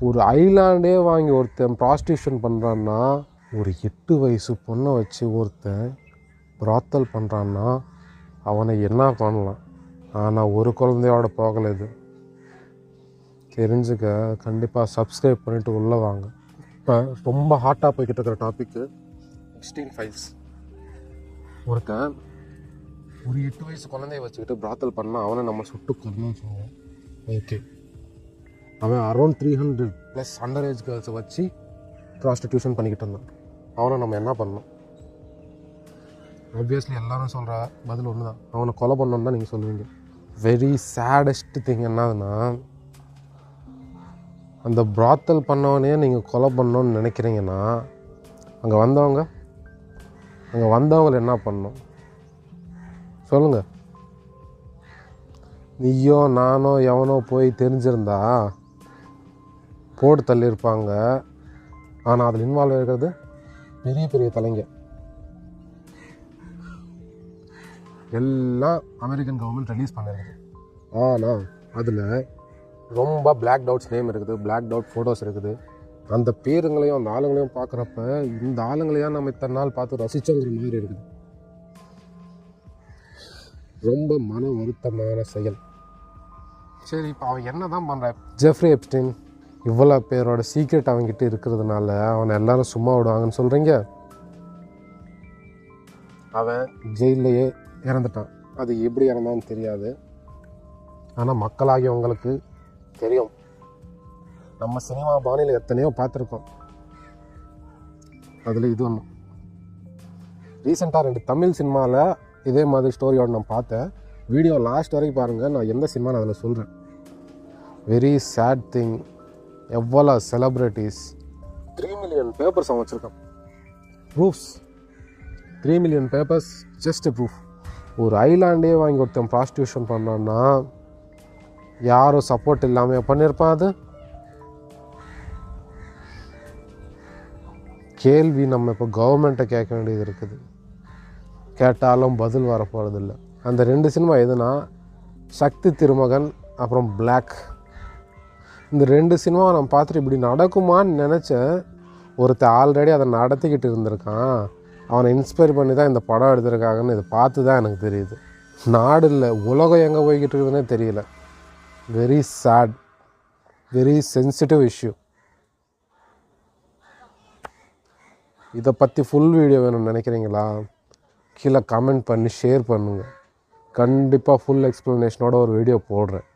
ஒரு ஐலாண்டே வாங்கி ஒருத்தன் ப்ராஸ்டியூஷன் பண்ணுறான்னா, ஒரு 8 வயசு பொண்ணை வச்சு ஒருத்தன் பிராத்தல் பண்ணுறான்னா அவனை என்ன பண்ணலாம்? ஆனால் ஒரு குழந்தையோட போகலை. இது தெரிஞ்சுக்க கண்டிப்பாக சப்ஸ்கிரைப் பண்ணிவிட்டு உள்ளே வாங்க. இப்போ ரொம்ப ஹாட்டாக போய்கிட்டு இருக்கிற டாப்பிக்கு எக்ஸ்டிங் ஃபைல்ஸ். ஒருத்தன் ஒரு 8 வயசு குழந்தைய வச்சுக்கிட்டு பிராத்தல் பண்ணால் அவனை நம்ம சுட்டு கொள்ளணும்னு சொல்லுவோம். ஓகே, அவன் அரௌண்ட் 300+ அண்டர் ஏஜ் கேர்ள்ஸை வச்சு ப்ராஸ்டிடியூஷன் பண்ணிக்கிட்டு இருந்தான். அவனை நம்ம என்ன பண்ணணும்? ஆப்வியஸ்லி எல்லோரும் சொல்கிற பதில் ஒன்று தான், அவனை கொலை பண்ணணுன்னு தான் நீங்கள் சொல்லுவீங்க. வெரி சேடஸ்ட் திங் என்னதுன்னா, அந்த பிராத்தல் பண்ணவனே நீங்கள் கொலை பண்ணணுன்னு நினைக்கிறீங்கன்னா அங்கே வந்தவங்களை என்ன பண்ணணும் சொல்லுங்கள்? நீயோ நானோ எவனோ போய் தெரிஞ்சிருந்தா போட்டு தள்ளியிருப்பாங்க. ஆனால் அதில் இன்வால்வ் இருக்கிறது பெரிய பெரிய தலைங்க. எல்லாம் அமெரிக்கன் கவர்மெண்ட் ரிலீஸ் பண்ணிருக்கு. ஆனால் அதில் ரொம்ப பிளாக் டவுட்ஸ் நேம் இருக்குது, பிளாக் டவுட் ஃபோட்டோஸ் இருக்குது. அந்த பேருங்களையும் அந்த ஆளுங்களையும் பார்க்குறப்ப இந்த ஆளுங்களையும் நம்ம இத்தனை நாள் பார்த்து ரசித்தோங்கிற மாதிரி இருக்குது. ரொம்ப மன வருத்தமான செயல். சரி, இப்போ அவன் என்ன தான் பண்ணுறான்? ஜெஃப்ரி எப்ஸ்டைன் இவ்வளோ பேரோட சீக்ரெட் அவங்ககிட்ட இருக்கிறதுனால அவனை எல்லாரும் சும்மா விடுவாங்கன்னு சொல்கிறீங்க. அவன் ஜெயிலையே இறந்துட்டான். அது எப்படி இறந்தான்னு தெரியாது, ஆனால் மக்களாகியவங்களுக்கு தெரியும். நம்ம சினிமா பாணியில் எத்தனையோ பார்த்துருக்கோம். அதில் இது ஒன்று. ரீசெண்டாக 2 தமிழ் சினிமாவில் இதே மாதிரி ஸ்டோரியோடு நான் பார்த்தேன். வீடியோ லாஸ்ட் வரைக்கும் பாருங்கள், நான் எந்த சினிமான்னு அதில் சொல்கிறேன். Very sad thing. எவ்வளோ செலிப்ரிட்டிஸ் 3 மில்லியன் பேப்பர்ஸ் அவன் வச்சுருக்கான். Proofs 3 million papers, just proof. ஒரு ஐலாண்டே வாங்கி ஒருத்தன் ப்ராஸ்டியூஷன் பண்ணான்னா யாரும் சப்போர்ட் இல்லாமல் பண்ணியிருப்பான். அது கேள்வி நம்ம இப்போ கவர்மெண்ட்டை கேட்க வேண்டியது இருக்குது. கேட்டாலும் பதில் வரப்போகிறதில்ல. அந்த 2 சினிமா எதுனா சக்தி திருமகன் அப்புறம் பிளாக். இந்த 2 சினிமாவை நம்ம பார்த்துட்டு இப்படி நடக்குமான்னு நினச்ச ஒருத்தர் ஆல்ரெடி அதை நடத்திக்கிட்டு இருந்திருக்கான். அவனை இன்ஸ்பயர் பண்ணி தான் இந்த படம் எடுத்திருக்காங்கன்னு இதை பார்த்து தான் எனக்கு தெரியுது. நாடு இல்லை, உலகம் எங்கே போய்கிட்டு இருக்குதுன்னே தெரியல. Very sad, very sensitive issue. இதை பற்றி ஃபுல் வீடியோ வேணும்னு நினைக்கிறீங்களா? கீழே கமெண்ட் பண்ணி ஷேர் பண்ணுங்கள். கண்டிப்பாக ஃபுல் எக்ஸ்ப்ளனேஷனோட ஒரு வீடியோ போடுறேன்.